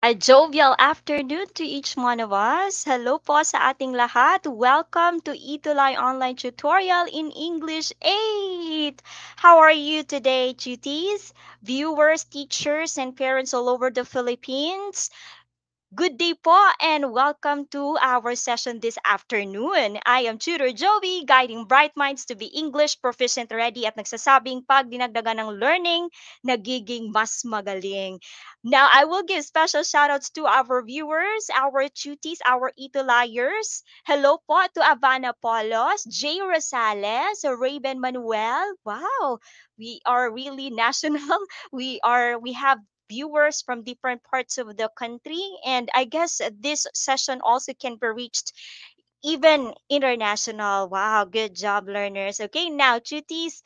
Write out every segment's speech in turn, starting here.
A jovial afternoon to each one of us. Hello po sa ating lahat. Welcome to Itulay Online Tutorial in English 8. How are you today, cuties? Viewers, teachers, and parents all over the Philippines. Good day po and welcome to our session this afternoon. I am Tutor Joey, guiding bright minds to be English proficient ready at nagsasabing pag dinagdagan ng learning, nagiging mas magaling. Now, I will give special shoutouts to our viewers, our tuties, our itulayers. Hello po to Avana Polos, Jay Rosales, Raven Manuel. Wow, we are really national. We have viewers from different parts of the country. And I guess this session also can be reached even international. Wow, good job, learners. Okay, now, cuties,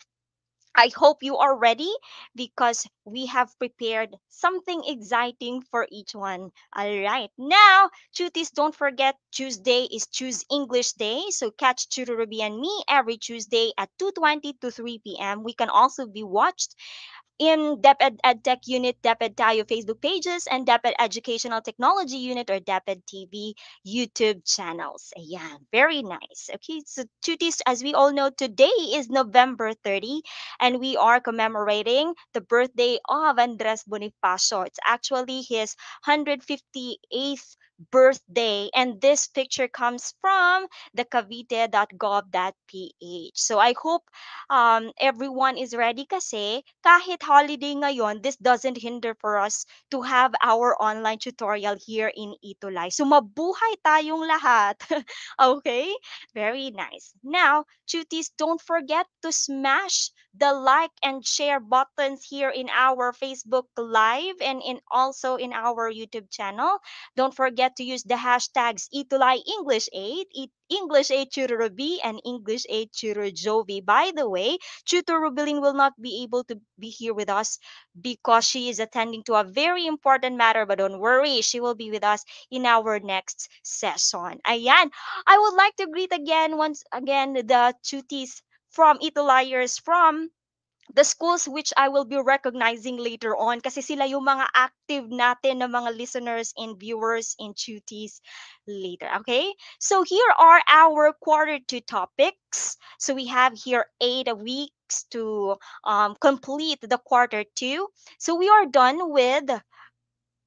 I hope you are ready because we have prepared something exciting for each one. All right. Now, cuties, don't forget Tuesday is Choose English Day. So catch Tutor Ruby and me every Tuesday at 2:20 to 3 p.m. We can also be watched in DepEd EdTech Unit, DepEd Tayo Facebook pages, and DepEd Educational Technology Unit or DepEd TV YouTube channels. Ayan, very nice. Okay, so tuties, as we all know, today is November 30, and we are commemorating the birthday of Andres Bonifacio. It's actually his 158th birthday, and this picture comes from the cavite.gov.ph. So I hope everyone is ready kasi kahit holiday ngayon, this doesn't hinder for us to have our online tutorial here in Itulay. So mabuhay tayong lahat. Okay? Very nice. Now, cuties, don't forget to smash the like and share buttons here in our Facebook Live and in also in our YouTube channel. Don't forget to use the hashtags Itulay English 8, English 8 Tutor B, and English 8 Tutor Jovi. By the way, Tutor Rubilin will not be able to be here with us because she is attending to a very important matter. But don't worry, she will be with us in our next session. Ayan, I would like to greet again, once again, the tuties from Itulayers from the schools which I will be recognizing later on kasi sila yung mga active natin na mga listeners and viewers and tuties later. Okay? So here are our quarter two topics. So we have here 8 weeks to complete the quarter two. So we are done with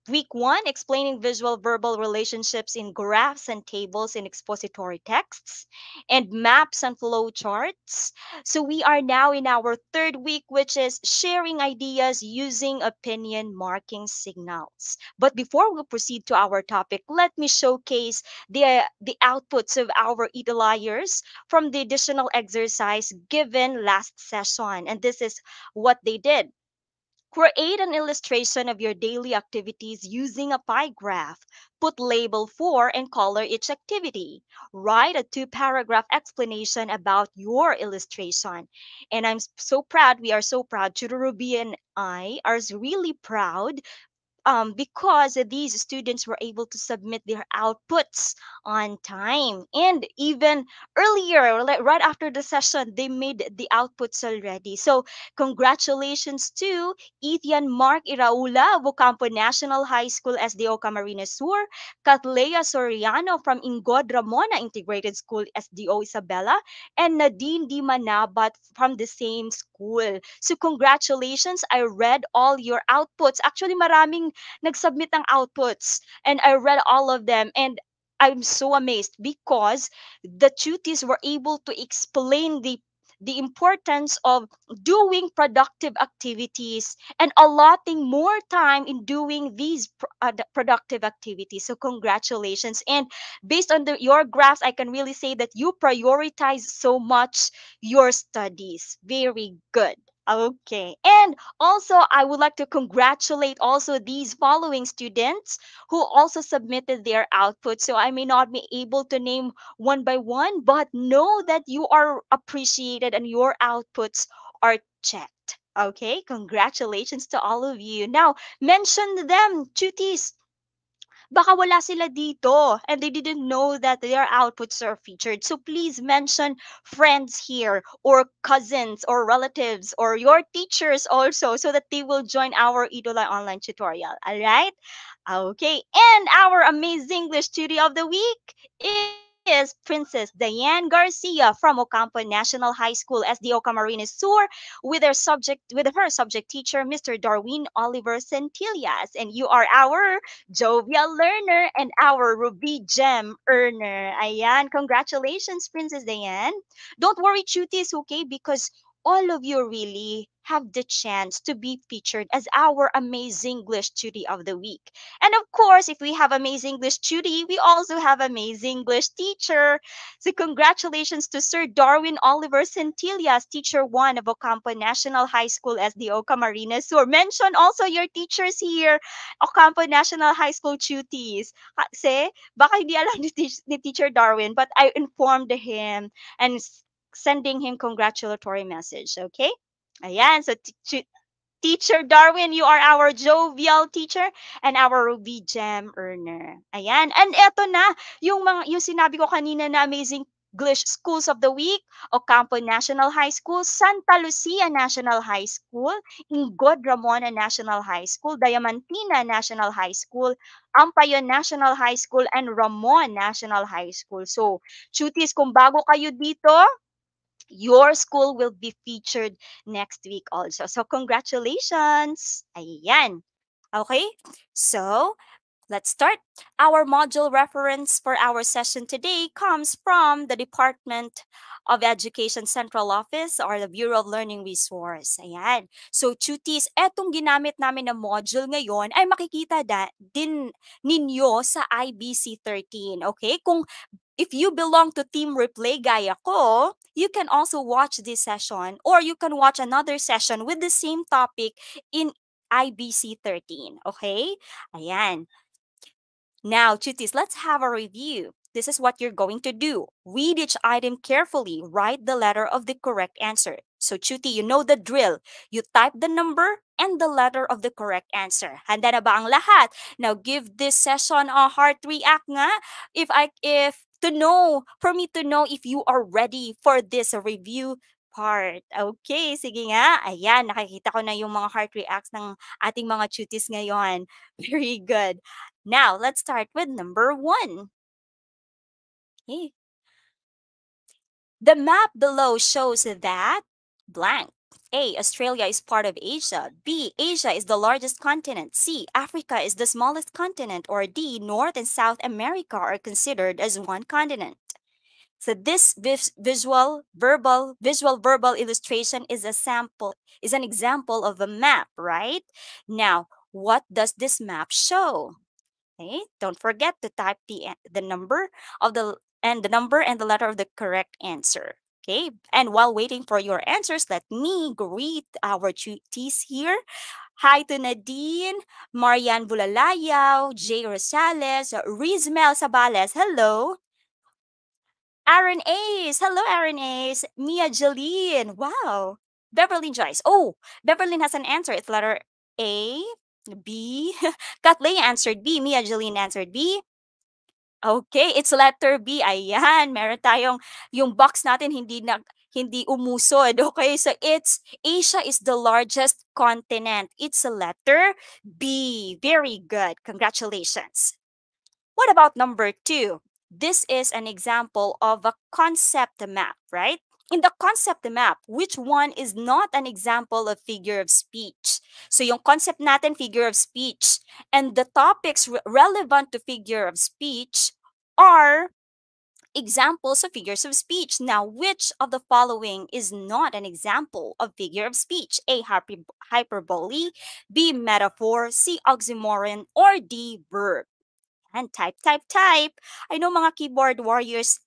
Week 1, explaining visual verbal relationships in graphs and tables in expository texts and maps and flow charts. So we are now in our third week, which is sharing ideas using opinion marking signals. But before we proceed to our topic, let me showcase the outputs of our Italyers from the additional exercise given last session. And this is what they did. Create an illustration of your daily activities using a pie graph. Put label for and color each activity. Write a two-paragraph explanation about your illustration. And so proud, we are so proud, Churubi and I are really proud because these students were able to submit their outputs on time. And even earlier, like right after the session, they made the outputs already. So, congratulations to Ethan Mark Iraula, Vocampo National High School, SDO Camarines Sur, Catlea Soriano from Ingod Ramona Integrated School, SDO Isabela, and Nadine Di Manabat from the same school. So, congratulations. I read all your outputs. Actually, maraming nag-submit ng outputs and I read all of them and I'm so amazed because the tuties were able to explain the importance of doing productive activities and allotting more time in doing these productive activities. So congratulations. And based on your graphs, I can really say that you prioritize so much your studies. Very good. Okay. And also, I would like to congratulate also these following students who also submitted their output. So I may not be able to name one by one, but know that you are appreciated and your outputs are checked. Okay, congratulations to all of you. Now, mention them, tuties, baka wala sila dito and they didn't know that their outputs are featured. So please mention friends here or cousins or relatives or your teachers also so that they will join our Idolay online tutorial. All right? Okay. And our amazing English studio of the week is Princess Diane Garcia from Ocampo National High School, SDO Camarines Sur, with her subject teacher, Mr. Darwin Oliver Centillas. And you are our jovial learner and our Ruby Gem earner. Ayan, congratulations, Princess Diane. Don't worry, cuties, okay? Because all of you really have the chance to be featured as our amazing English Tutor of the week. And of course, if we have amazing English Tutor, we also have amazing English teacher. So congratulations to Sir Darwin Oliver Centillas, Teacher 1 of Ocampo National High School, SDO Camarines Sur. Mention also your teachers here, Ocampo National High School tutees. Kasi, baka hindi alam ni Teacher Darwin, but I informed him and sending him congratulatory message, okay? Ayan, so Teacher Darwin, you are our jovial teacher and our Ruby Gem earner. Ayan. And eto na, yung sinabi ko kanina na amazing English Schools of the Week, Ocampo National High School, Santa Lucia National High School, Ingod Ramona National High School, Diamantina National High School, Ampayon National High School, and Ramon National High School. So, cuties, kung bago kayo dito, your school will be featured next week also. So congratulations! Ayan. Okay? So, let's start. Our module reference for our session today comes from the Department of Education Central Office or the Bureau of Learning Resource. Ayan. So, cuties, etong ginamit namin na module ngayon ay makikita din ninyo sa IBC 13. Okay? Kung if you belong to Team Replay gaya ko, you can also watch this session or you can watch another session with the same topic in IBC 13. Okay? Ayan. Now, cuties, let's have a review. This is what you're going to do. Read each item carefully. Write the letter of the correct answer. So, cutie, you know the drill. You type the number and the letter of the correct answer. Handa na ba ang lahat? Now, give this session a heart react nga. For me to know if you are ready for this review part. Okay, sige nga. Ayan, nakikita ko na yung mga heart reacts ng ating mga cuties ngayon. Very good. Now, let's start with number 1. Okay. The map below shows that blank. A. Australia is part of Asia. B. Asia is the largest continent. C. Africa is the smallest continent. Or D. North and South America are considered as one continent. So this visual verbal illustration is an example of a map, right? Now, what does this map show? Okay, don't forget to type the number and the letter of the correct answer. Okay, and while waiting for your answers, let me greet our cuties here. Hi to Nadine, Marian Bulalayaw, Jay Rosales, Rizmel Sabales. Hello. Aaron Ace. Hello, Aaron Ace. Mia Jeline. Wow. Beverly Joyce. Oh, Beverly has an answer. It's letter A, B. Kathleen answered B. Mia Jeline answered B. Okay, it's letter B. Ayan, meron tayong yung box natin hindi umusod. Okay, so it's Asia is the largest continent. It's a letter B. Very good. Congratulations. What about number 2? This is an example of a concept map, right? In the concept map, which one is not an example of figure of speech? So yung concept natin, figure of speech, and the topics relevant to figure of speech are examples of figures of speech. Now, which of the following is not an example of figure of speech? A. Hyperbole, B. Metaphor, C. Oxymoron, or D. Verb? And type. I know mga keyboard warriors,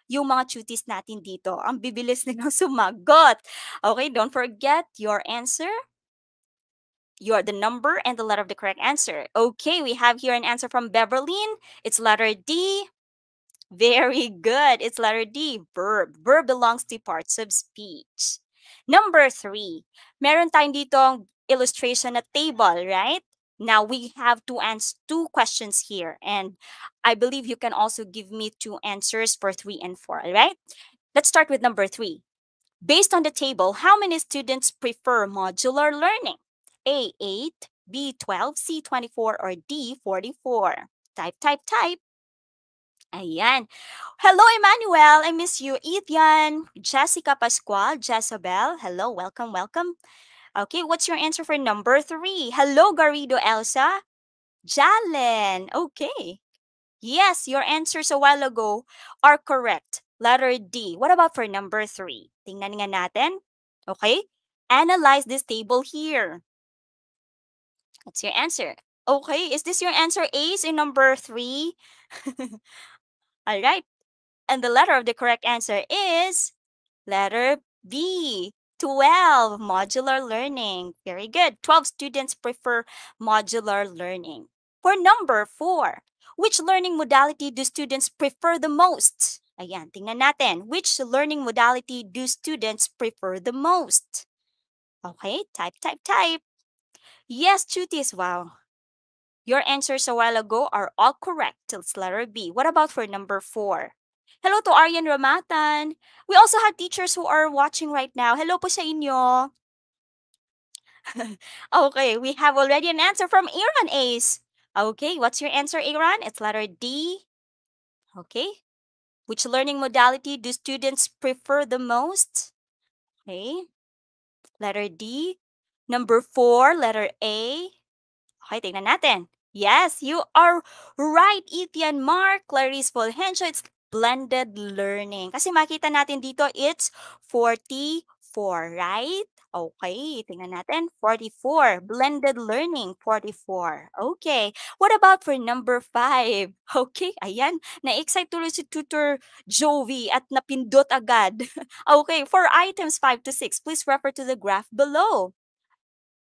yung mga cuties natin dito, ang bibilis nilang sumagot. Okay, don't forget your answer. The number and the letter of the correct answer. Okay, we have here an answer from Beverlyn. It's letter D. Very good. It's letter D, verb. Verb belongs to parts of speech. Number 3. Meron tayong ditong illustration na table, right? Now we have two questions here, and I believe you can also give me two answers for 3 and 4. All right. Let's start with number 3. Based on the table, how many students prefer modular learning? A 8, B 12, C 24, or D 44? Type, type, type. Ayan. Hello, Emmanuel. I miss you. Ethan, Jessica Pascual, Jezabel. Hello, welcome, welcome. Okay, what's your answer for number 3? Hello, Garrido Elsa. Jalen. Okay. Yes, your answers a while ago are correct. Letter D. What about for number 3? Tingnan nga natin. Okay. Analyze this table here. What's your answer? Okay, is this your answer, Ace, in number 3? All right. And the letter of the correct answer is letter B, 12, modular learning. Very good. 12 students prefer modular learning. For number 4, which learning modality do students prefer the most? Ayan, tingnan natin. Which learning modality do students prefer the most? Okay, type, type, type. Yes, Chutis, wow. Your answers a while ago are all correct. It's letter B. What about for number 4? Hello to Aryan Ramatan. We also have teachers who are watching right now. Hello po sa inyo. Okay, we have already an answer from Aaron Ace. Okay, what's your answer, Aaron? It's letter D. Okay. Which learning modality do students prefer the most? Okay. Letter D. Number 4, letter A. Okay, tingnan natin. Yes, you are right, Etienne, Mark, Clarice Fulgencio. It's blended learning. Kasi makita natin dito, it's 44, right? Okay, tingnan natin. 44. Blended learning, 44. Okay. What about for number 5? Okay, ayan. Na-excite tuloy si Tutor Jovi at napindot agad. Okay, for items 5 to 6, please refer to the graph below.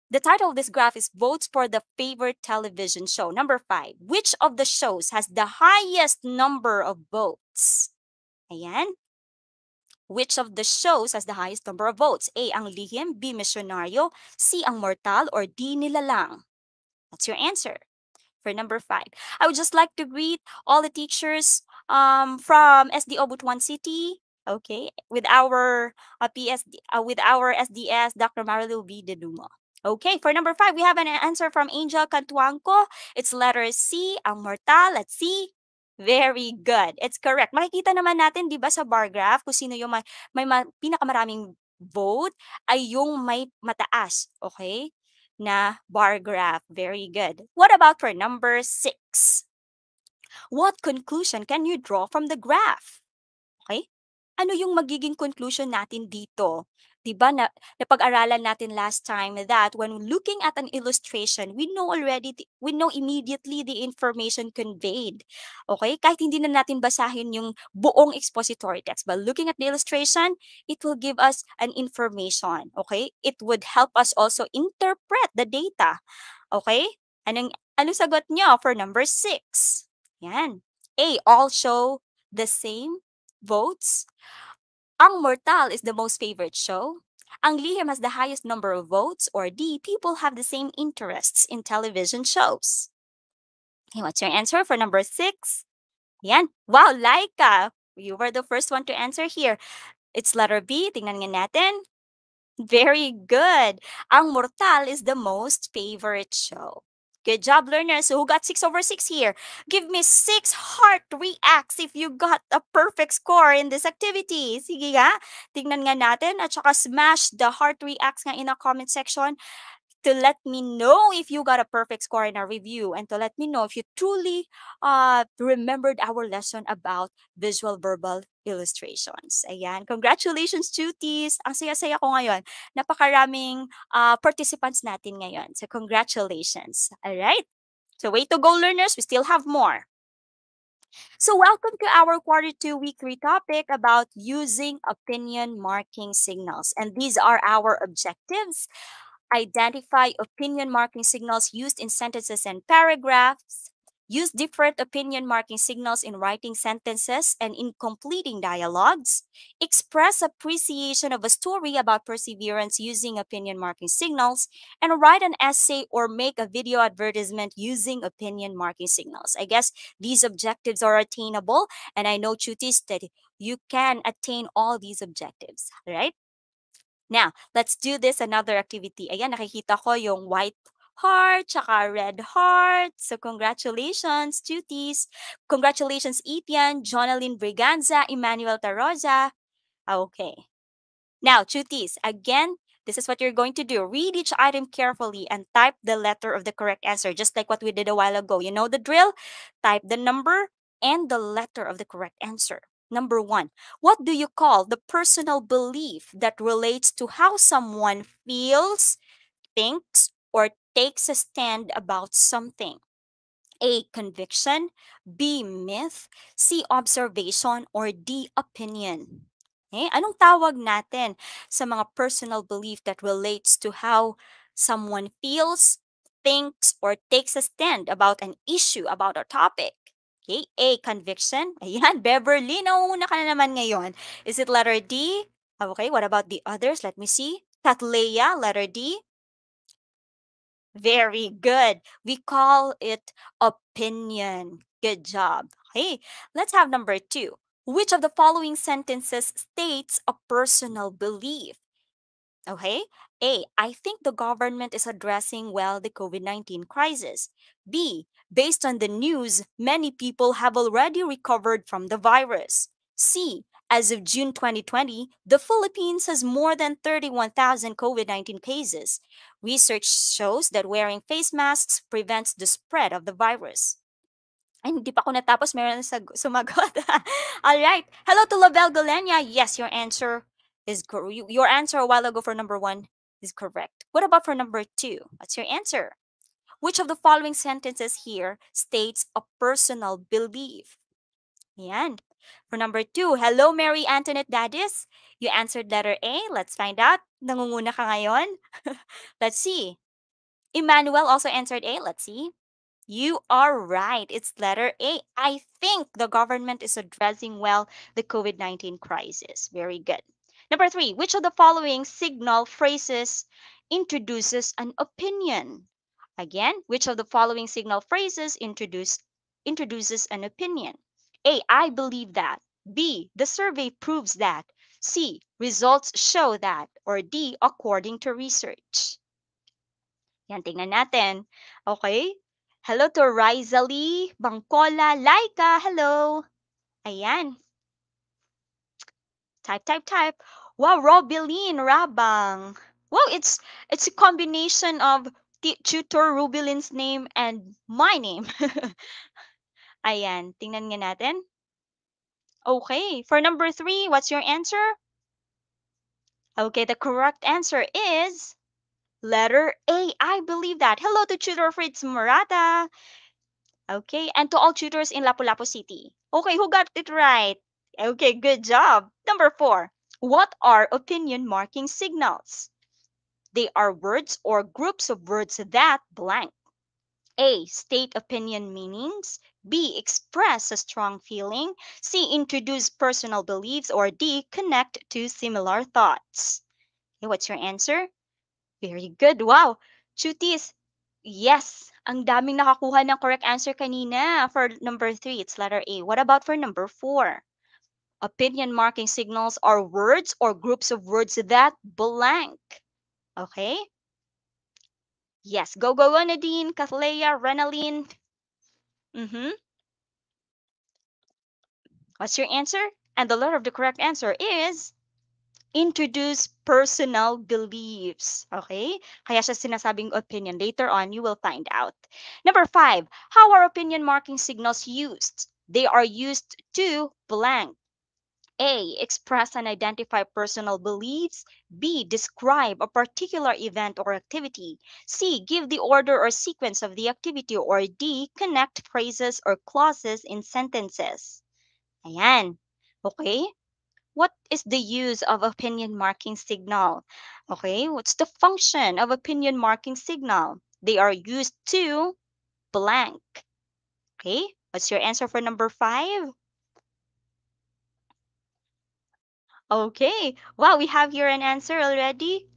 The title of this graph is Votes for the Favorite Television Show. Number 5. Which of the shows has the highest number of votes? Ayan. Which of the shows has the highest number of votes? A. Ang Lihim, B. Misyonaryo, C. Ang Mortal, or D. Nilalang? That's your answer for number 5. I would just like to greet all the teachers from SDO Butuan City. Okay, with our with our SDS, Dr. Marilyn B. Dedumo. Okay, for number 5, we have an answer from Angel Cantuanco. It's letter C, ang mortal. Let's see. Very good. It's correct. Makikita naman natin, di ba, sa bar graph, kung sino yung pinakamaraming vote ay yung may mataas. Okay? Na bar graph. Very good. What about for number 6? What conclusion can you draw from the graph? Okay? Ano yung magiging conclusion natin dito? 'Di ba na napag-aralan natin last time that when looking at an illustration, we know immediately the information conveyed. Okay? Kahit hindi na natin basahin yung buong expository text, but looking at the illustration, it will give us an information. Okay? It would help us also interpret the data. Okay? Anong sagot nyo for number 6? Yan. A, all show the same votes. Ang Mortal is the most favorite show. Ang Lihim has the highest number of votes. Or D, people have the same interests in television shows. Okay, what's your answer for number 6? Yan. Wow, Laika! You were the first one to answer here. It's letter B. Tingnan nga natin. Very good. Ang Mortal is the most favorite show. Good job, learners. Who got 6/6 here? Give me 6 heart reacts if you got a perfect score in this activity. Sige nga, tingnan nga natin at saka smash the heart reacts nga in the comment section to let me know if you got a perfect score in our review and to let me know if you truly remembered our lesson about visual verbal illustrations. Ayan. Congratulations, Cuties! Ang saya-saya ko ngayon. Napakaraming participants natin ngayon. So, congratulations. All right? So, way to go, learners. We still have more. So, welcome to our Q2 Week 3 topic about using opinion marking signals. And these are our objectives. Identify opinion marking signals used in sentences and paragraphs. Use different opinion marking signals in writing sentences and in completing dialogues. Express appreciation of a story about perseverance using opinion marking signals. And write an essay or make a video advertisement using opinion marking signals. I guess these objectives are attainable, and I know, Chutis, that you can attain all these objectives, right? Now, let's do this another activity. Ayan, nakikita ko yung white heart, tsaka red heart. So, congratulations, cuties. Congratulations, Etienne, Jonalyn Briganza, Emmanuel Tarosa. Okay. Now, cuties, again, this is what you're going to do. Read each item carefully and type the letter of the correct answer, just like what we did a while ago. You know the drill? Type the number and the letter of the correct answer. Number one, what do you call the personal belief that relates to how someone feels, thinks, or takes a stand about something? A, conviction, B, myth, C, observation, or D, opinion. Anong tawag natin sa mga personal belief that relates to how someone feels, thinks, or takes a stand about an issue, about a topic? Okay, A, conviction. Ayan, Beverly, nauuna ka na naman ngayon. Is it letter D? Okay, what about the others? Let me see. Kathleya, letter D. Very good. We call it opinion. Good job. Hey, let's have number two. Which of the following sentences states a personal belief? Okay. A, I think the government is addressing well the COVID-19 crisis. B, based on the news, many people have already recovered from the virus. C, as of June 2020, the Philippines has more than 31,000 COVID-19 cases. Research shows that wearing face masks prevents the spread of the virus. Ay, hindi pa ako natapos, meron na sumagot. All right. Hello to Label Galenia. Yes, your answer is your answer a while ago for number one is correct. What about for number two? What's your answer? Which of the following sentences here states a personal belief? Yan. For number two, hello Mary Antoinette Dadis. You answered letter A. Let's find out. Nangunguna ka ngayon? Let's see. Emmanuel also answered A. Let's see. You are right. It's letter A. I think the government is addressing well the COVID-19 crisis. Very good. Number three, which of the following signal phrases introduces an opinion? Again, which of the following signal phrases introduces an opinion? A, I believe that. B, the survey proves that. C, results show that. Or D, according to research. Yan, tingnan natin. Okay? Hello to Rizali, Bangkola, Laika, hello. Ayan. Type. Wow, Robeline, Rabang. Wow, it's a combination of Tutor Rubilin's name and my name. Ayan, tingnan nga natin. Okay, for number three, what's your answer? Okay, the correct answer is letter A. I believe that. Hello to Tutor Fritz Murata. Okay, and to all tutors in Lapu-Lapu City. Okay, who got it right? Okay, good job. Number four, what are opinion marking signals? They are words or groups of words that blank. A, state opinion meanings. B, express a strong feeling. C, introduce personal beliefs. Or D, connect to similar thoughts. Okay, what's your answer? Very good. Wow. Chutis, yes. Ang daming nakakuha ng correct answer kanina. For number three, it's letter A. What about for number four? Opinion marking signals are words or groups of words that blank. Okay? Yes. Go, Nadine, Kathleya, Renaline. What's your answer? And the letter of the correct answer is introduce personal beliefs. Okay? Kaya siya sinasabing opinion. Later on, you will find out. Number five, how are opinion marking signals used? They are used to blank. A, express and identify personal beliefs. B, describe a particular event or activity. C, give the order or sequence of the activity. Or D, connect phrases or clauses in sentences. Ayan. Okay? What is the use of opinion marking signal? Okay, what's the function of opinion marking signal? They are used to blank. Okay, what's your answer for number 5? Okay, wow, we have here an answer already.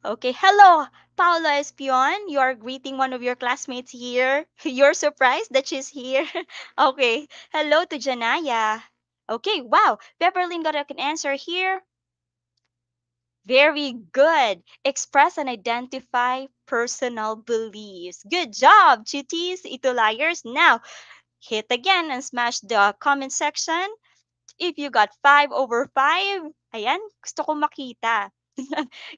Okay, hello, Paula Espion. You are greeting one of your classmates here. You're surprised that she's here. Okay, hello to Janaya. Okay, wow, Pepperlyn got an answer here. Very good. Express and identify personal beliefs. Good job, chitties, ito liars. Now, hit again and smash the comment section. If you got 5/5, ayan, gusto ko makita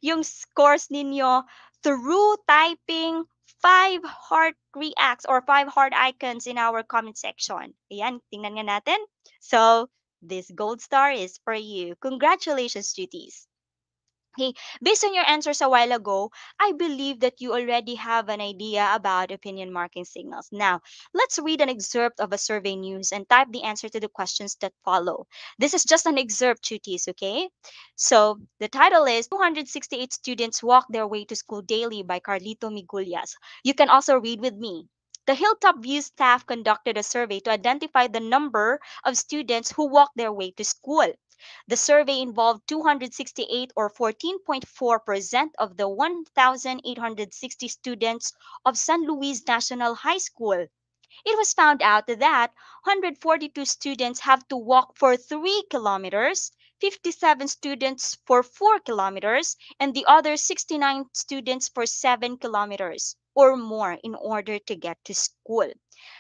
yung scores ninyo through typing 5 heart reacts or 5 heart icons in our comment section. Ayan, tingnan nga natin. So, this gold star is for you. Congratulations, cuties. Okay, based on your answers a while ago, I believe that you already have an idea about opinion marking signals. Now, let's read an excerpt of a survey news and type the answer to the questions that follow. This is just an excerpt, cuties, okay? So, the title is 268 Students Walk Their Way to School Daily by Carlito Migullas. You can also read with me. The Hilltop View staff conducted a survey to identify the number of students who walk their way to school. The survey involved 268 or 14.4% of the 1,860 students of San Luis National High School. It was found out that 142 students have to walk for 3 kilometers, 57 students for 4 kilometers, and the other 69 students for 7 kilometers or more in order to get to school.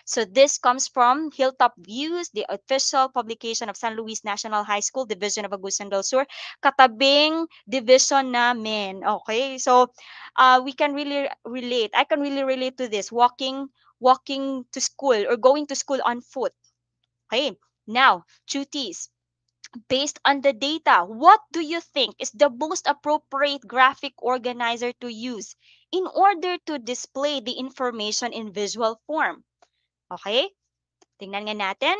So this comes from Hilltop Views, the official publication of San Luis National High School, Division of Agusan del Sur, katabing division namin. Okay? So we can really relate. I can really relate to this, walking to school or going to school on foot. Okay. Now, duties. Based on the data, what do you think is the most appropriate graphic organizer to use in order to display the information in visual form? Okay? Tingnan nga natin.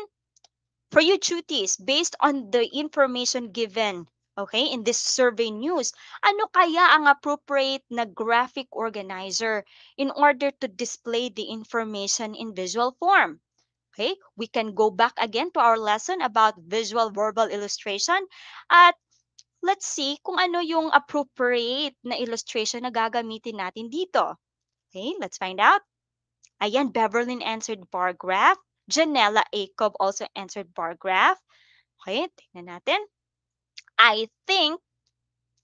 For you, duties, based on the information given, okay, in this survey news, ano kaya ang appropriate na graphic organizer in order to display the information in visual form? Okay, we can go back again to our lesson about visual verbal illustration at let's see kung ano yung appropriate na illustration na gagamitin natin dito. Okay, let's find out. Ayan, Beverlyn answered bar graph. Janella Acob also answered bar graph. Okay, tingnan natin. I think,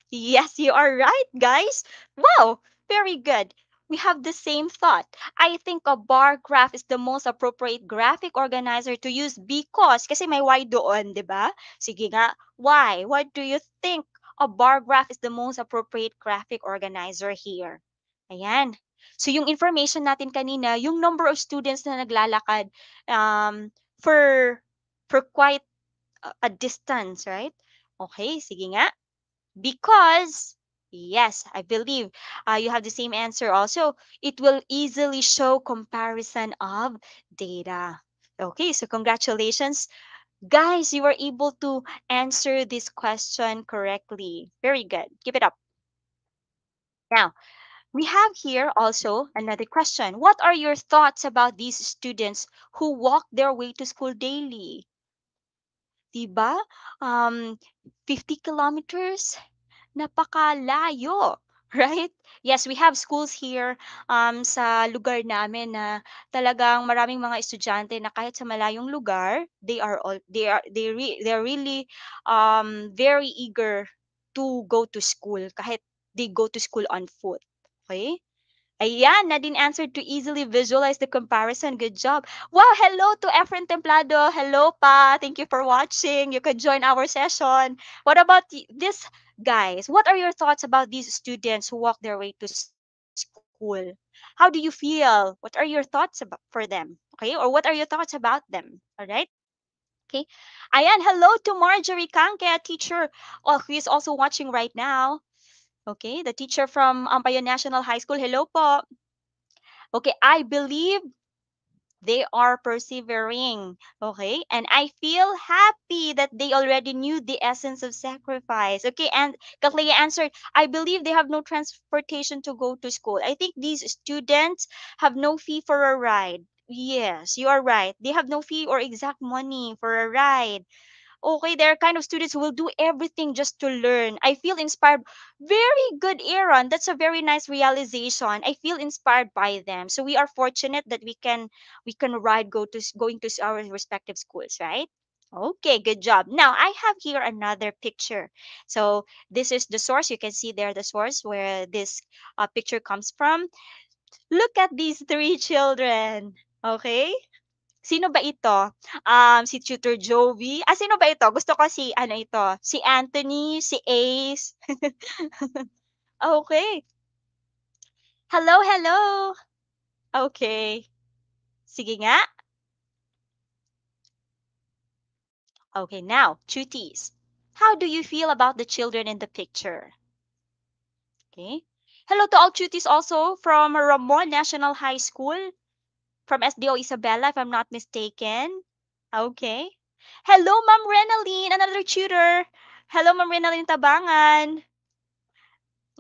yes, you are right, guys. Wow, very good. We have the same thought. I think a bar graph is the most appropriate graphic organizer to use because, kasi may why doon, di ba? Sige nga, why? Why do you think a bar graph is the most appropriate graphic organizer here? Ayan. So yung information natin kanina, yung number of students na naglalakad for quite a distance, right? Okay, sige nga. Because, yes, I believe you have the same answer also. It will easily show comparison of data. Okay, so congratulations. Guys, you were able to answer this question correctly. Very good. Keep it up. Now, we have here also another question. What are your thoughts about these students who walk their way to school daily? Diba? 50 kilometers? Napakalayo, right? Yes, we have schools here sa lugar namin na talagang maraming mga estudyante na kahit sa malayong lugar, they're really very eager to go to school kahit they go to school on foot. Okay? Ayan, Nadine answered to easily visualize the comparison. Good job. Wow, hello to Efren Templado. Hello pa. Thank you for watching. You can join our session. What about this, guys? What are your thoughts about these students who walk their way to school? How do you feel? What are your thoughts about for them? Okay, or what are your thoughts about them? All right. Okay. Ayan, hello to Marjorie Kanke, a teacher who is also watching right now. Okay, the teacher from Ampayon National High School. Hello po. Okay, I believe they are persevering. Okay, and I feel happy that they already knew the essence of sacrifice. Okay, and Kaklea answered, I believe they have no transportation to go to school. I think these students have no fee for a ride. Yes, you are right. They have no fee or exact money for a ride. Okay, they're kind of students who will do everything just to learn. I feel inspired. Very good, Aaron. That's a very nice realization. I feel inspired by them. So we are fortunate that we can ride going to our respective schools, right? Okay, good job. Now I have here another picture. So this is the source. You can see there the source where this picture comes from. Look at these three children. Okay? Sino ba ito? Si Tutor Joey. Sino ba ito? Gusto ko si, ano ito? Si Anthony, si Ace. Okay. Hello, hello. Okay. Sige nga. Okay, now, Chuties. How do you feel about the children in the picture? Okay. Hello to all Chuties also from Ramon National High School, from SDO Isabela, if I'm not mistaken. Okay. Hello, Ma'am Renaline, another tutor. Hello, Ma'am Renaline Tabangan.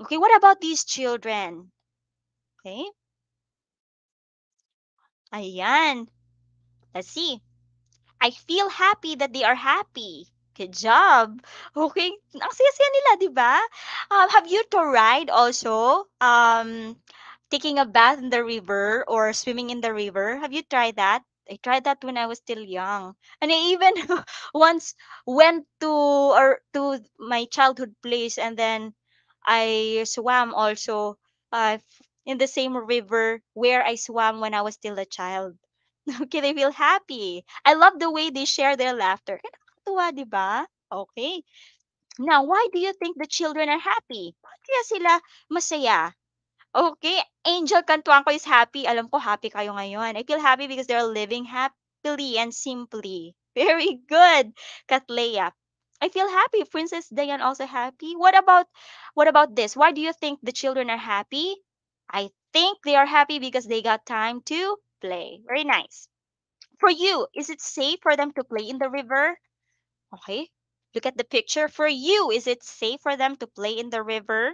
Okay, what about these children? Okay, ayan. Let's see. I feel happy that they are happy. Good job. Okay, ang saya-saya nila, di ba? Have you tried also taking a bath in the river or swimming in the river? Have you tried that? I tried that when I was still young. And I even once went to my childhood place, and then I swam also in the same river where I swam when I was still a child. Okay, they feel happy. I love the way they share their laughter. Kaya nakakatuwa, di ba? Okay. Now, why do you think the children are happy? Bakit kaya sila masaya? Okay, Angel Cantuanco is happy. Alam ko happy kayo ngayon. I feel happy because they're living happily and simply. Very good, Katlea. I feel happy. Princess Diane also happy. What about this? Why do you think the children are happy? I think they are happy because they got time to play. Very nice. For you, is it safe for them to play in the river? Okay. Look at the picture. For you, is it safe for them to play in the river?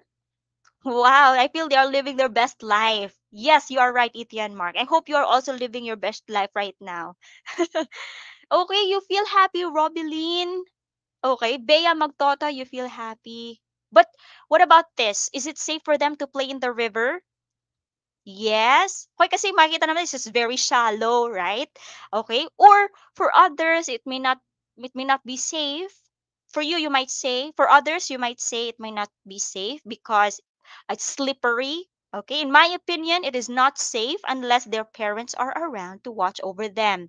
Wow, I feel they are living their best life. Yes, you are right, Etienne Mark. I hope you are also living your best life right now. Okay, you feel happy, Robeline. Okay, Bea Magtota, you feel happy. But what about this? Is it safe for them to play in the river? Yes. Hoy, kasi makikita naman this is very shallow, right? Okay? Or for others, it may not be safe. For you, you might say. For others, you might say it may not be safe because it's slippery. Okay? In my opinion, it is not safe unless their parents are around to watch over them.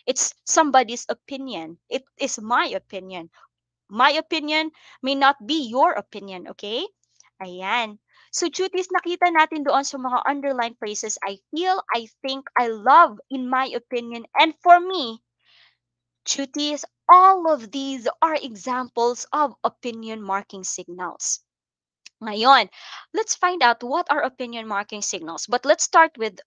It's somebody's opinion. It is my opinion. My opinion may not be your opinion, okay? Ayan. So, duties, nakita natin doon sa mga underlying phrases, I feel, I think, I love, in my opinion, and for me, duties, all of these are examples of opinion marking signals. Ngayon, let's find out what are opinion marking signals. But let's start with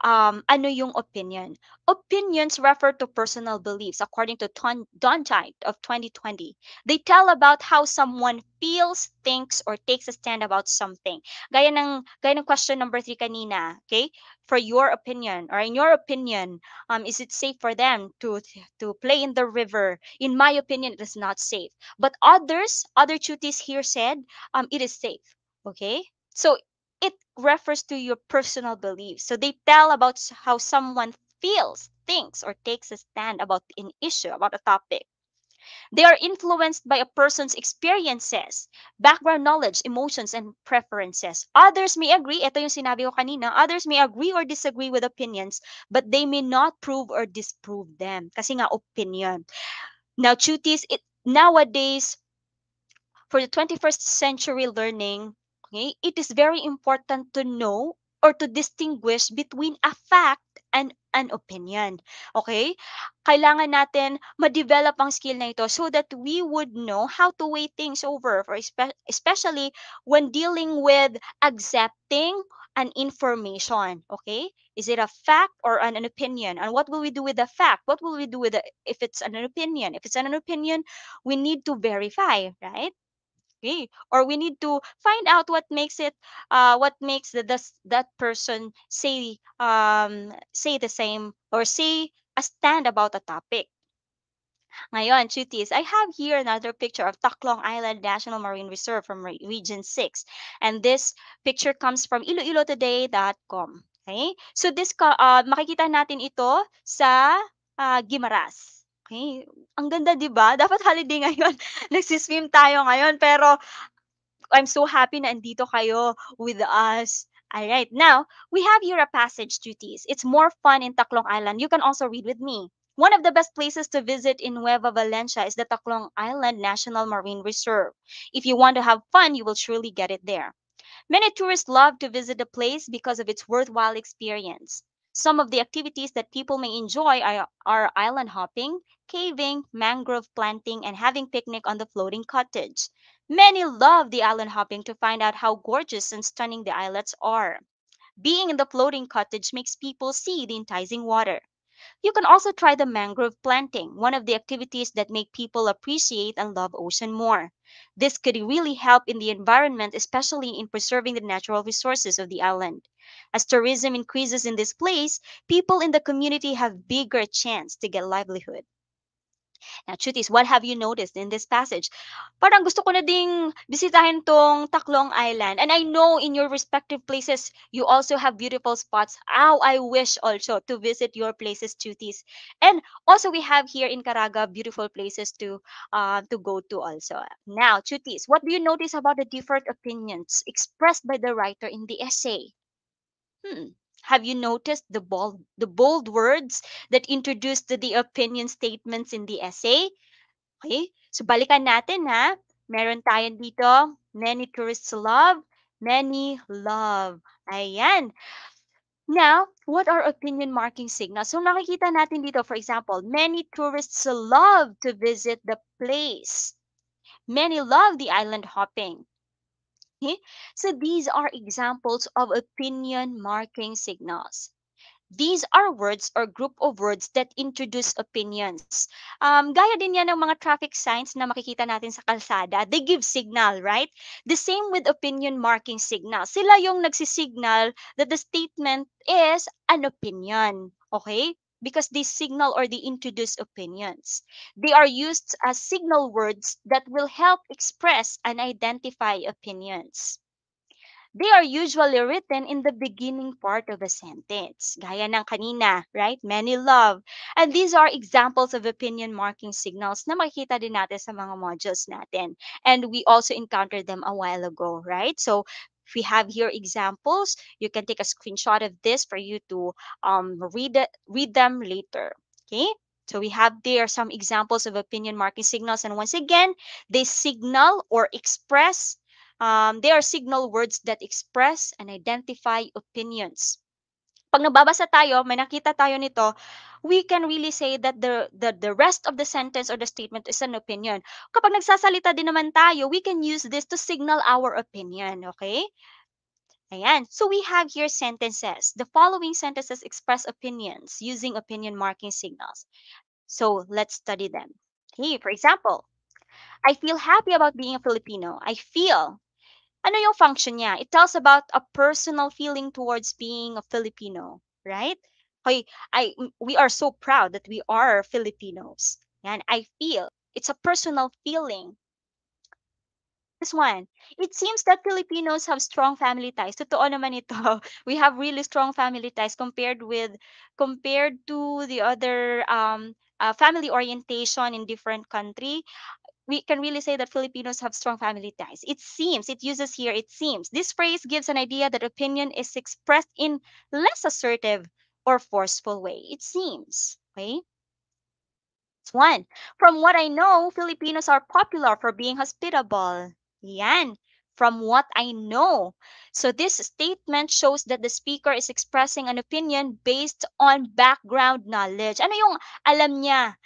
ano yung opinion. Opinions refer to personal beliefs according to Dondite of 2020. They tell about how someone feels, thinks, or takes a stand about something. Gaya ng question number 3 kanina, okay? For your opinion, or in your opinion, is it safe for them to play in the river? In my opinion, it is not safe. But other tuties here said, it is safe. Okay? So it refers to your personal beliefs. So they tell about how someone feels, thinks, or takes a stand about an issue, about a topic. They are influenced by a person's experiences, background knowledge, emotions, and preferences. Others may agree, ito yung sinabi ko kanina, others may agree or disagree with opinions, but they may not prove or disprove them. Kasi nga opinion. Now, cuties, nowadays, for the 21st century learning, okay, it is very important to know or to distinguish between a fact and an opinion. Okay? Kailangan natin ma-develop ang skill na ito so that we would know how to weigh things over, especially when dealing with accepting an information. Okay? Is it a fact or an opinion? And what will we do with the fact? What will we do with if it's an opinion? If it's an opinion, we need to verify, right? Okay, or we need to find out what makes that person say the same or say a stand about a topic. Ngayon, cuties, I have here another picture of Taklong Island National Marine Reserve from Region 6. And this picture comes from iloilotoday.com. Okay? So makikita natin ito sa Guimaras. Okay? Ang ganda, 'di ba? Dapat holiday ngayon. Nagsiswim tayo ngayon, pero I'm so happy na andito kayo with us. All right. Now, we have here a passage duties. It's more fun in Taklong Island. You can also read with me. One of the best places to visit in Nueva Valencia is the Taklong Island National Marine Reserve. If you want to have fun, you will surely get it there. Many tourists love to visit the place because of its worthwhile experience. Some of the activities that people may enjoy are island hopping, caving, mangrove planting, and having picnic on the floating cottage. Many love the island hopping to find out how gorgeous and stunning the islets are. Being in the floating cottage makes people see the enticing water. You can also try the mangrove planting, one of the activities that make people appreciate and love ocean more. This could really help in the environment, especially in preserving the natural resources of the island. As tourism increases in this place, people in the community have bigger chance to get livelihood. Now, Chutis, what have you noticed in this passage? Parang gusto ko na ding bisitahin tong Taklong Island. And I know in your respective places, you also have beautiful spots. How I wish also to visit your places, Chutis. And also we have here in Caraga beautiful places to go to also. Now, Chutis, what do you notice about the different opinions expressed by the writer in the essay? Hmm. Have you noticed the bold words that introduced the opinion statements in the essay? Okay? So balikan natin ha. Meron tayo dito, many tourists love, many love. Ayan. Now, what are opinion marking signals? So makikita natin dito, for example, many tourists love to visit the place. Many love the island hopping. Okay? So these are examples of opinion marking signals. These are words or group of words that introduce opinions. Gaya din yan ng mga traffic signs na makikita natin sa kalsada. They give signal, right? The same with opinion marking signal. Sila yung nagsisignal that the statement is an opinion. Okay? Because they signal or they introduce opinions. They are used as signal words that will help express and identify opinions. They are usually written in the beginning part of a sentence. Gaya ng kanina, right? Many love. And these are examples of opinion marking signals na makikita din natin sa mga modules natin. And we also encountered them a while ago, right? So if we have here examples, you can take a screenshot of this for you to read them later. Okay? So we have there some examples of opinion marking signals. And once again, they signal or express they are signal words that express and identify opinions. Pag nababasa tayo, may nakita tayo nito, we can really say that the rest of the sentence or the statement is an opinion. Kapag nagsasalita din naman tayo, we can use this to signal our opinion, okay? Ayan. So we have here sentences. The following sentences express opinions using opinion marking signals. So let's study them. Okay, for example, I feel happy about being a Filipino. I feel. Ano yung function niya? It tells about a personal feeling towards being a Filipino, right? Okay, we are so proud that we are Filipinos. And I feel. It's a personal feeling. This one. It seems that Filipinos have strong family ties. Totoo naman ito. We have really strong family ties compared to the other family orientation in different country. We can really say that Filipinos have strong family ties. It seems, it uses here, it seems. This phrase gives an idea that opinion is expressed in less assertive or forceful way. It seems. Okay? It's one. From what I know, Filipinos are popular for being hospitable. Yan. From what I know. So this statement shows that the speaker is expressing an opinion based on background knowledge. Ano yung alam niya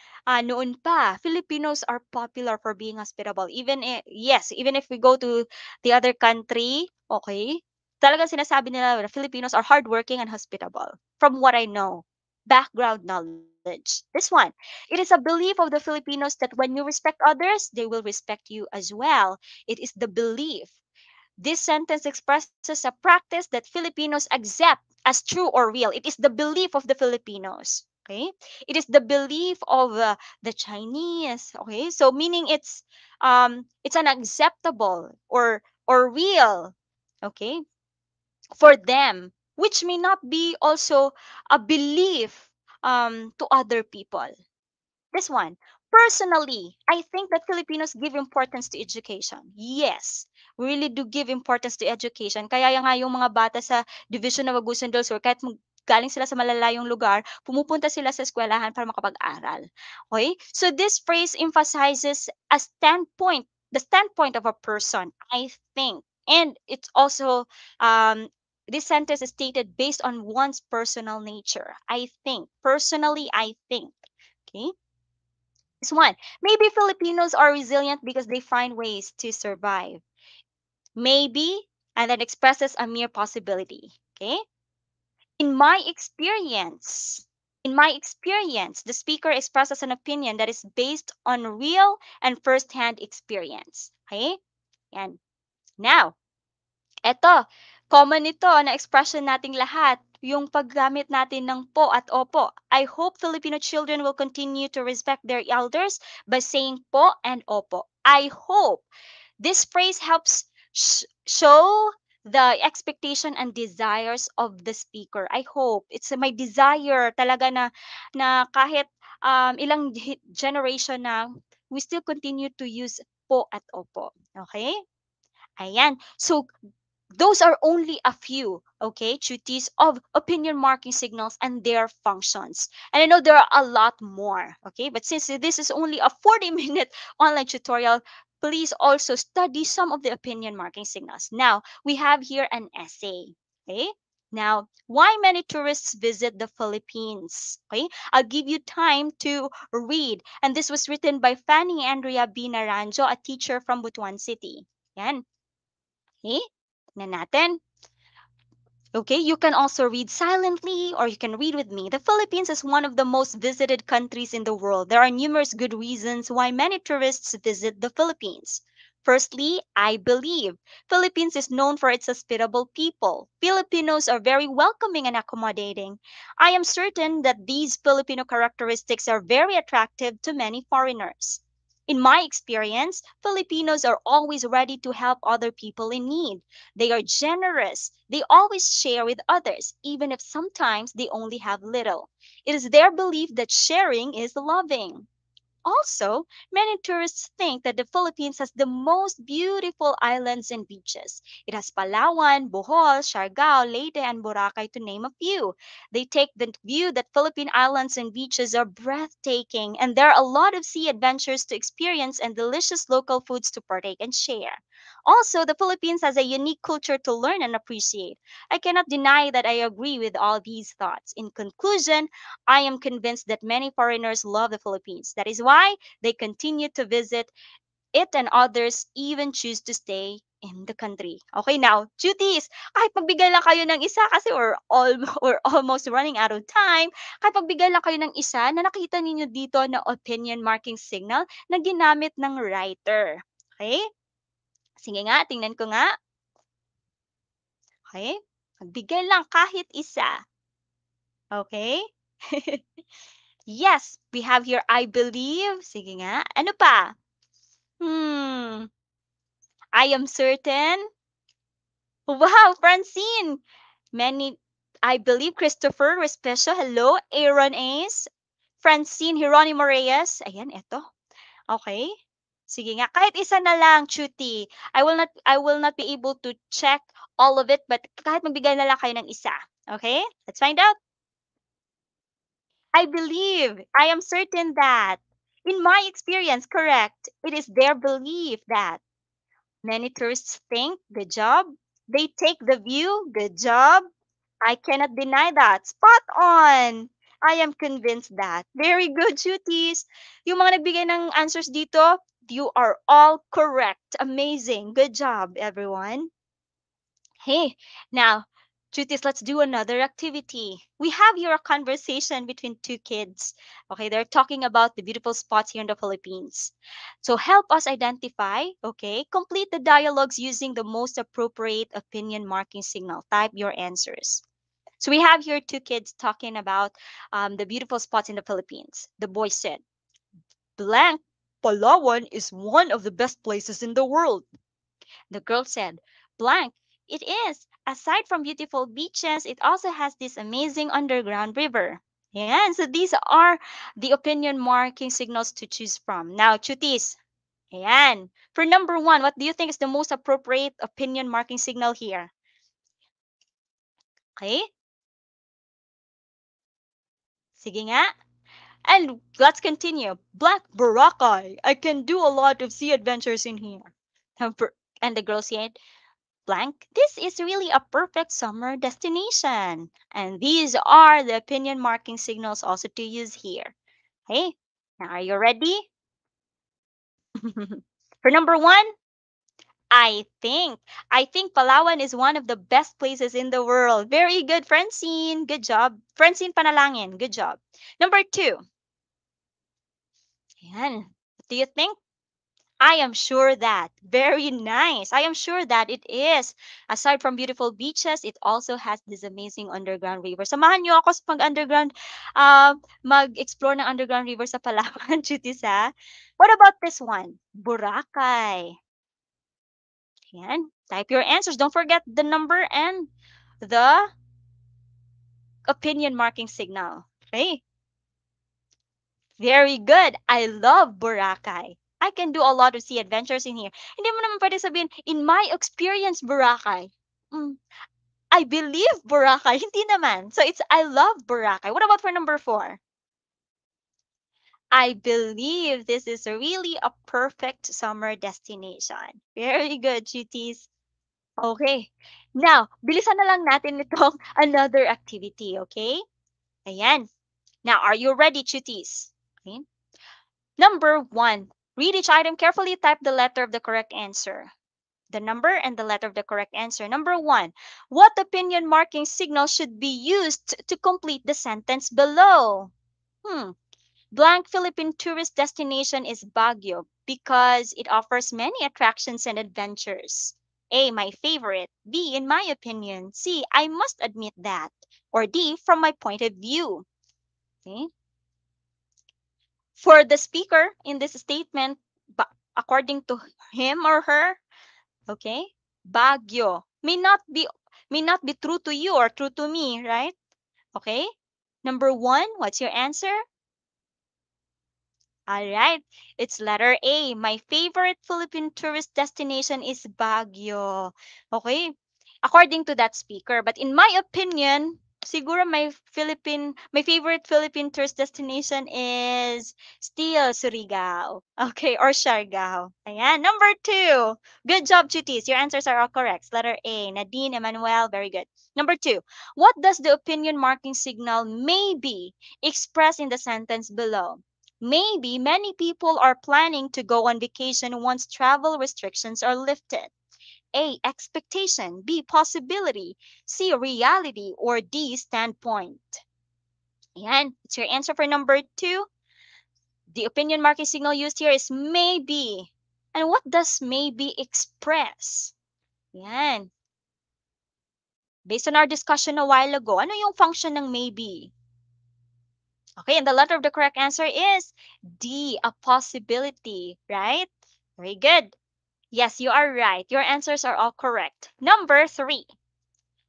noon pa? Filipinos are popular for being hospitable. Even if we go to the other country, okay, talagang sinasabi nila na Filipinos are hardworking and hospitable. From what I know. background knowledge. This one, it is a belief of the Filipinos that when you respect others, they will respect you as well. It is the belief. This sentence expresses a practice that Filipinos accept as true or real. It is the belief of the Filipinos. Okay, it is the belief of the Chinese. Okay, so meaning it's an acceptable or real. Okay, for them, which may not be also a belief to other people. This one. Personally, I think that Filipinos give importance to education. Yes, we really do give importance to education. Kaya nga yung mga bata sa Division of Agusan del Sur, kahit galing sila sa malalayong lugar, pumupunta sila sa eskwelahan para makapag-aral. Okay? So this phrase emphasizes the standpoint of a person, I think. And it's also, this sentence is stated based on one's personal nature. I think. Personally, I think. Okay? This one. Maybe Filipinos are resilient because they find ways to survive. Maybe, and then expresses a mere possibility. Okay? In my experience, the speaker expresses an opinion that is based on real and first-hand experience. Okay? And now, eto, common ito na expression nating lahat, yung paggamit natin ng po at opo. I hope Filipino children will continue to respect their elders by saying po and opo. I hope. This phrase helps show the expectation and desires of the speaker. I hope. It's my desire talaga na kahit ilang generation na, we still continue to use po at opo. Okay? Ayan. So, those are only a few, okay, duties of opinion marking signals and their functions. And I know there are a lot more, okay, but since this is only a 40-minute online tutorial, please also study some of the opinion marking signals. Now, we have here an essay, okay? Now, why many tourists visit the Philippines? Okay, I'll give you time to read. And this was written by Fanny Andrea B. Naranjo, a teacher from Butuan City. Yan. Okay? Tignan natin. Okay, you can also read silently or you can read with me. The Philippines is one of the most visited countries in the world. There are numerous good reasons why many tourists visit the Philippines. Firstly, I believe Philippines is known for its hospitable people. Filipinos are very welcoming and accommodating. I am certain that these Filipino characteristics are very attractive to many foreigners. In my experience, Filipinos are always ready to help other people in need. They are generous. They always share with others, even if sometimes they only have little. It is their belief that sharing is loving. Also, many tourists think that the Philippines has the most beautiful islands and beaches. It has Palawan, Bohol, Siargao, Leyte, and Boracay to name a few. They take the view that Philippine islands and beaches are breathtaking and there are a lot of sea adventures to experience and delicious local foods to partake and share. Also, the Philippines has a unique culture to learn and appreciate. I cannot deny that I agree with all these thoughts. In conclusion, I am convinced that many foreigners love the Philippines. That is why they continue to visit it and others even choose to stay in the country. Okay, now, duties. Kahit magbigay lang kayo ng isa kasi we're almost running out of time. Kahit magbigay lang kayo ng isa na nakita ninyo dito na opinion marking signal na ginamit ng writer. Okay? Sige nga, tingnan ko nga. Okay? Magbigay lang kahit isa. Okay? Yes, we have here I believe. Sige nga. Ano pa? I am certain. Wow, Francine. Many, I believe Christopher Respecio. Hello, Aaron Ace. Francine Hieronimo Reyes. Ayan, eto. Okay. Sige nga, kahit isa na lang, Chuti. I will not be able to check all of it, but kahit magbigay na lang kayo ng isa. Okay? Let's find out. I believe, I am certain that, in my experience, correct, it is their belief that many tourists think, good job. They take the view, good job. I cannot deny that. Spot on! I am convinced that. Very good, cuties. Yung mga nagbigay ng answers dito, you are all correct. Amazing. Good job, everyone. Hey, now, Chutis, let's do another activity. We have here a conversation between two kids. Okay, they're talking about the beautiful spots here in the Philippines. So help us identify, okay, complete the dialogues using the most appropriate opinion marking signal. Type your answers. So we have here two kids talking about the beautiful spots in the Philippines. The boy said, blank, Palawan is one of the best places in the world. The girl said, blank, it is. Aside from beautiful beaches, it also has this amazing underground river. Yeah, so these are the opinion marking signals to choose from. Now, Chutis, ayan. For number one, what do you think is the most appropriate opinion marking signal here? Okay, sige nga. And let's continue. Black Boracay. I can do a lot of sea adventures in here. And the girl said, blank, this is really a perfect summer destination. And these are the opinion marking signals also to use here. Hey, now are you ready? For number one, I think. I think Palawan is one of the best places in the world. Very good, Francine. Good job. Francine Panalangin. Good job. Number two. Yan. What do you think? I am sure that. Very nice. I am sure that it is. Aside from beautiful beaches, it also has this amazing underground river. Samahan niyo ako sa pag-underground, mag-explore ng underground river sa Palawan, Chutis, ha? What about this one? Boracay. Yan. Type your answers. Don't forget the number and the opinion marking signal. Okay? Very good. I love Boracay. I can do a lot of sea adventures in here. Hindi mo naman pwede sabihin, in my experience, Boracay. Mm, I believe Boracay. Hindi naman. So it's I love Boracay. What about for number four? I believe this is really a perfect summer destination. Very good, cuties. Okay. Now, bilisan na lang natin itong another activity, okay? Ayan. Now, are you ready, cuties? Okay. Number one, read each item carefully, type the letter of the correct answer. The number and the letter of the correct answer. Number one, what opinion marking signal should be used to complete the sentence below? Blank Philippine tourist destination is Baguio because it offers many attractions and adventures. A, my favorite. B, in my opinion. C, I must admit that. Or D, from my point of view. Okay. For the speaker in this statement, according to him or her, okay, Baguio may not be true to you or true to me, right? Okay. Number one, what's your answer? All right, it's letter A. My favorite Philippine tourist destination is Baguio. Okay, according to that speaker. But in my opinion, siguro my favorite Philippine tourist destination is still Surigao. Okay, or Siargao. Ayan, number two. Good job, Chutis. Your answers are all correct. Letter A. Nadine, Emmanuel, very good. Number two. What does the opinion marking signal maybe express in the sentence below? Maybe many people are planning to go on vacation once travel restrictions are lifted. A, expectation. B, possibility. C, reality. Or D, standpoint. Yan. It's your answer for number two. The opinion marking signal used here is maybe. And what does maybe express? Yan. Based on our discussion a while ago, ano yung function ng maybe? Okay, and the letter of the correct answer is D, a possibility, right? Very good. Yes, you are right. Your answers are all correct. Number three.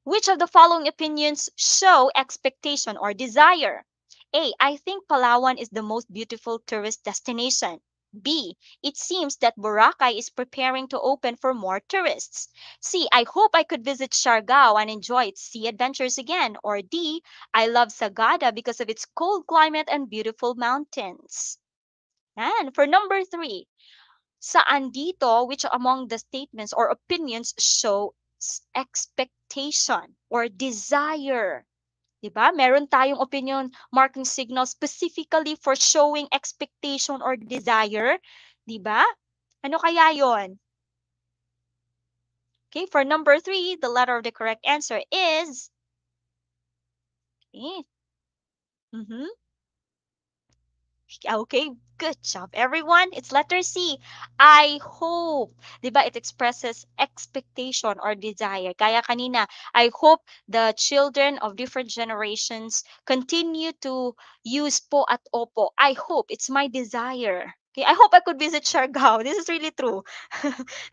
Which of the following opinions show expectation or desire? A, I think Palawan is the most beautiful tourist destination. B, it seems that Boracay is preparing to open for more tourists. C, I hope I could visit Siargao and enjoy its sea adventures again. Or D, I love Sagada because of its cold climate and beautiful mountains. And for number three, saan dito, which among the statements or opinions show expectation or desire? Diba? Meron tayong opinion marking signal specifically for showing expectation or desire. Diba? Ano kaya yon? Okay, for number three, the letter of the correct answer is Eh. Mm-hmm. Okay, good job, everyone. It's letter C. I hope. 'Di ba? It expresses expectation or desire. Kaya kanina, I hope the children of different generations continue to use po at opo. I hope. It's my desire. Okay, I hope I could visit Siargao. This is really true.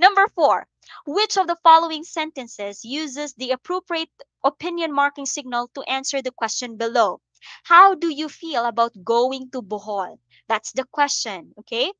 Number 4. Which of the following sentences uses the appropriate opinion marking signal to answer the question below? How do you feel about going to Bohol? That's the question, okay?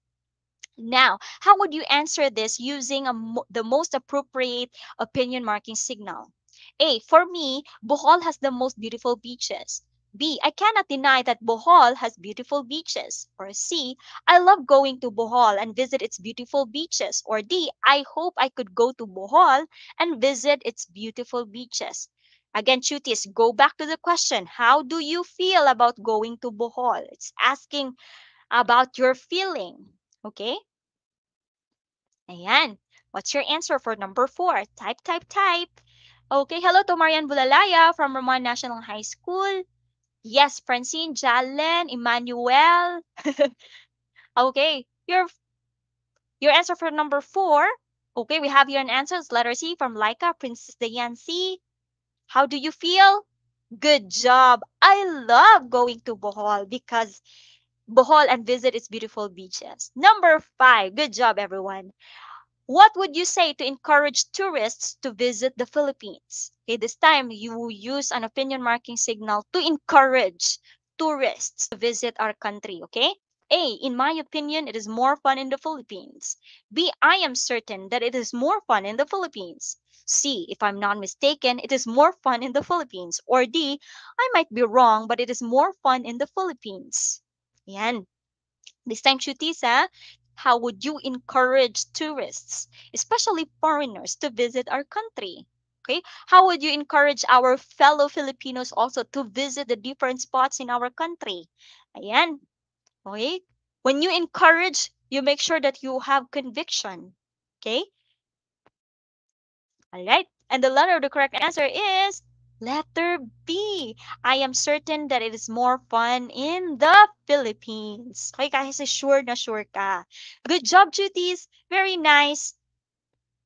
Now, how would you answer this using the most appropriate opinion marking signal? A, for me, Bohol has the most beautiful beaches. B, I cannot deny that Bohol has beautiful beaches. Or C, I love going to Bohol and visit its beautiful beaches. Or D, I hope I could go to Bohol and visit its beautiful beaches. Again, Chutis, go back to the question. How do you feel about going to Bohol? It's asking about your feeling. Okay? Ayan. What's your answer for number 4? Type, type, type. Okay, hello to Marian Bulalaya from Roman National High School. Yes, Francine, Jalen, Emmanuel. Okay, your answer for number 4. Okay, we have here an answer. It's letter C from Laika, Princess Dayancy. How do you feel? Good job. I love going to Bohol because Bohol and visit its beautiful beaches. Number 5. Good job, everyone. What would you say to encourage tourists to visit the Philippines? Okay, this time you use an opinion marking signal to encourage tourists to visit our country, okay? A, in my opinion, it is more fun in the Philippines. B, I am certain that it is more fun in the Philippines. C, if I'm not mistaken, it is more fun in the Philippines. Or D, I might be wrong, but it is more fun in the Philippines. Yan. This time, Shutisa, how would you encourage tourists, especially foreigners, to visit our country? Okay, how would you encourage our fellow Filipinos also to visit the different spots in our country? Ayan. Okay? When you encourage, you make sure that you have conviction. Okay? All right. And the letter of the correct answer is letter B. I am certain that it is more fun in the Philippines. Okay, kasi sure na sure ka. Good job, Chutis. Very nice.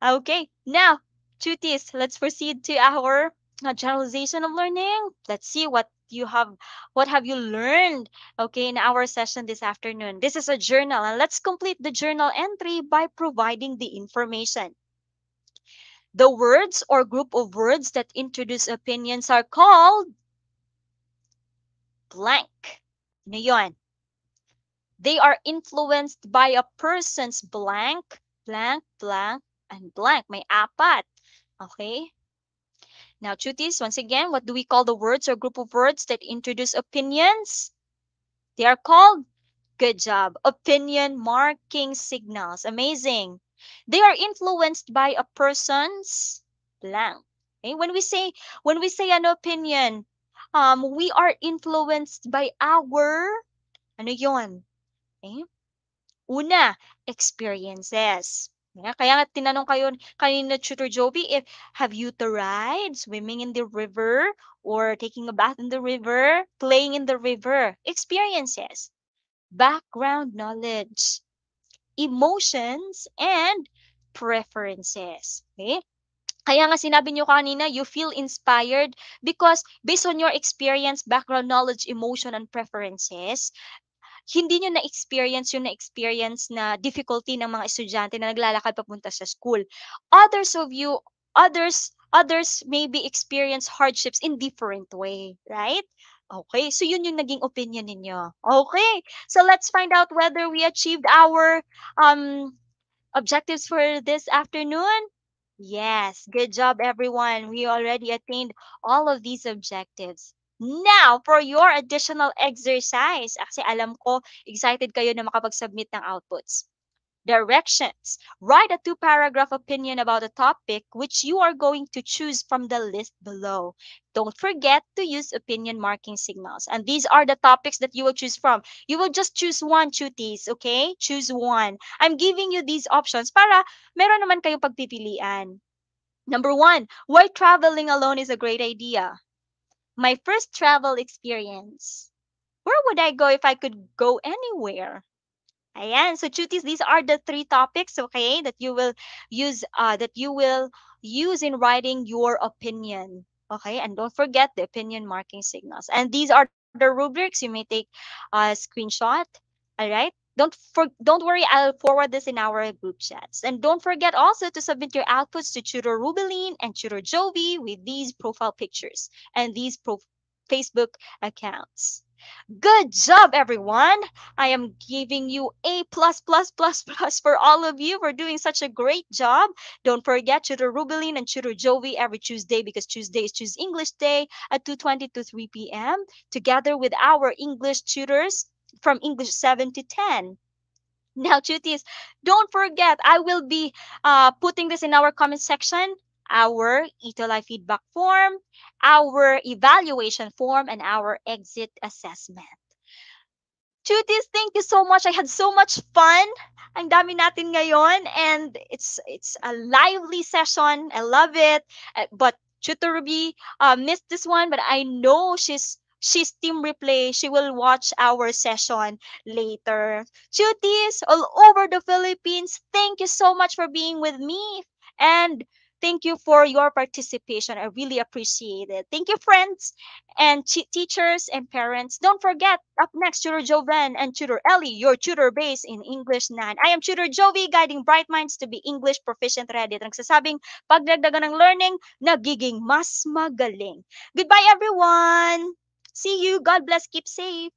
Okay, now, Chutis, let's proceed to our generalization of learning. Let's see what have you learned, okay, in our session this afternoon. This is a journal, and let's complete the journal entry by providing the information. The words or group of words that introduce opinions are called blank. Ano yun? They are influenced by a person's blank, blank, blank, and blank. May apat. Okay? Now, Chutis, once again, what do we call the words or group of words that introduce opinions? They are called, good job, opinion marking signals. Amazing. They are influenced by a person's blank. Okay? When we say an opinion, we are influenced by our ano yon? Okay? Una, experiences. Kaya nga tinanong kayo kanina Tutor Joby if have you tried swimming in the river or taking a bath in the river, playing in the river? Experiences, background knowledge, emotions, and preferences. Okay? Kaya nga sinabi niyo kanina, you feel inspired because based on your experience, background knowledge, emotion, and preferences, hindi niyo na-experience yung na-experience na difficulty ng mga estudyante na naglalakad papunta sa school. Others of you, others maybe experience hardships in different way, right? Okay, so yun yung naging opinion ninyo. Okay, so let's find out whether we achieved our um objectives for this afternoon. Yes, good job everyone. We already attained all of these objectives. Now, for your additional exercise, kasi alam ko, excited kayo na makapag-submit ng outputs. Directions. Write a 2-paragraph opinion about a topic which you are going to choose from the list below. Don't forget to use opinion marking signals. And these are the topics that you will choose from. You will just choose one, Chutis, okay? Choose one. I'm giving you these options para meron naman kayong pagpipilian. Number 1, why traveling alone is a great idea. My first travel experience. Where would I go if I could go anywhere? Ayan. So, cuties, these are the three topics, okay, that you will use in writing your opinion. Okay, and don't forget the opinion marking signals. And these are the rubrics. You may take a screenshot. All right. Don't worry. I'll forward this in our group chats. And don't forget also to submit your outputs to Tutor Rubeline and Tutor Jovi with these profile pictures and these Facebook accounts. Good job, everyone. I am giving you A plus plus plus plus for all of you for doing such a great job. Don't forget Tutor Rubeline and Tutor Jovi every Tuesday because Tuesday is Choose English Day at 2:20 to 3 p.m. together with our English tutors from English 7 to 10. Now, Chutis, don't forget, I will be putting this in our comment section, our Ito feedback form, our evaluation form, and our exit assessment. Chutis, thank you so much. I had so much fun. Ang dami natin ngayon and it's a lively session. I love it. But Chuto Ruby missed this one, but I know she's team replay. She will watch our session later. Chutis all over the Philippines, thank you so much for being with me and thank you for your participation. I really appreciate it. Thank you, friends and teachers and parents. Don't forget, up next, Tutor Joven and Tutor Ellie, your tutor base in English 9. I am Tutor Jovi, guiding bright minds to be English proficient ready. At nagsasabing, pagdagdagan ng learning, nagiging mas magaling. Goodbye, everyone! See you. God bless. Keep safe.